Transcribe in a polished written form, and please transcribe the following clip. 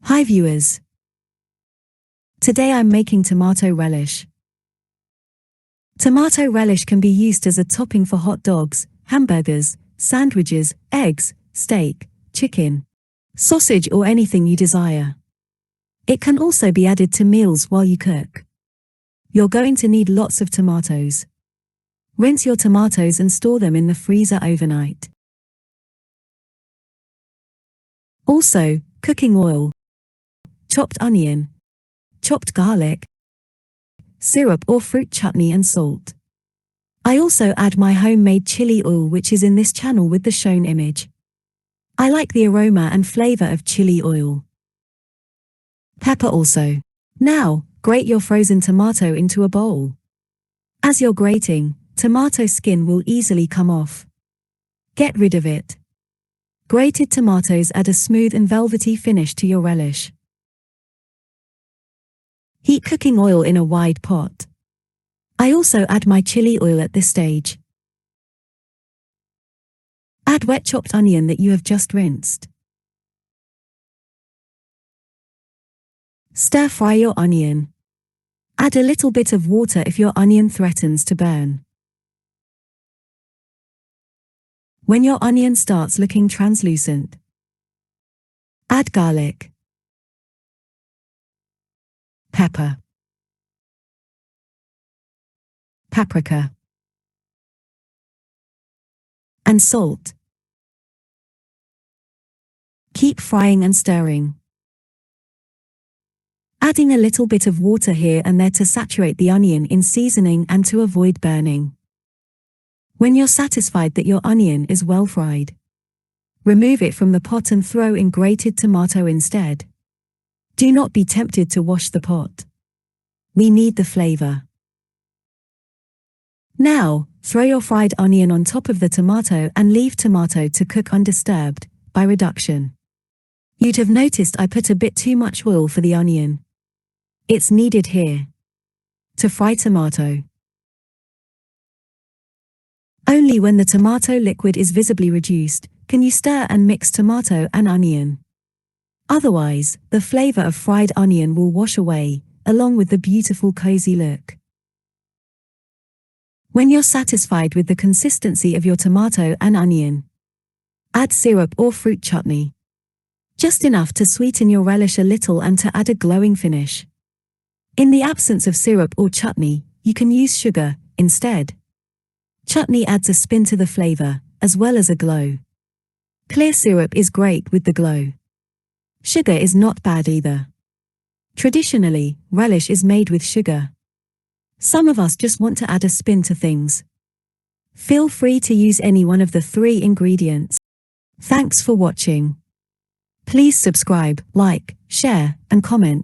Hi viewers. Today I'm making tomato relish. Tomato relish can be used as a topping for hot dogs, hamburgers, sandwiches, eggs, steak, chicken, sausage or anything you desire. It can also be added to meals while you cook. You're going to need lots of tomatoes. Rinse your tomatoes and store them in the freezer overnight. Also, cooking oil, chopped onion, chopped garlic, syrup or fruit chutney and salt. I also add my homemade chili oil, which is in this channel with the shown image. I like the aroma and flavor of chili oil. Pepper also. Now, grate your frozen tomato into a bowl. As you're grating, tomato skin will easily come off. Get rid of it. Grated tomatoes add a smooth and velvety finish to your relish. Heat cooking oil in a wide pot. I also add my chili oil at this stage. Add wet chopped onion that you have just rinsed. Stir fry your onion. Add a little bit of water if your onion threatens to burn. When your onion starts looking translucent, add garlic, pepper, paprika, and salt. Keep frying and stirring. Adding a little bit of water here and there to saturate the onion in seasoning and to avoid burning. When you're satisfied that your onion is well fried, remove it from the pot and throw in grated tomato instead. Do not be tempted to wash the pot. We need the flavor. Now, throw your fried onion on top of the tomato and leave tomato to cook undisturbed, by reduction. You'd have noticed I put a bit too much oil for the onion. It's needed here. To fry tomato. Only when the tomato liquid is visibly reduced, can you stir and mix tomato and onion. Otherwise, the flavor of fried onion will wash away, along with the beautiful cozy look. When you're satisfied with the consistency of your tomato and onion, add syrup or fruit chutney. Just enough to sweeten your relish a little and to add a glowing finish. In the absence of syrup or chutney, you can use sugar instead. Chutney adds a spin to the flavor, as well as a glow. Clear syrup is great with the glow. Sugar is not bad either. Traditionally, relish is made with sugar. Some of us just want to add a spin to things. Feel free to use any one of the 3 ingredients. Thanks for watching. Please subscribe, like, share, and comment.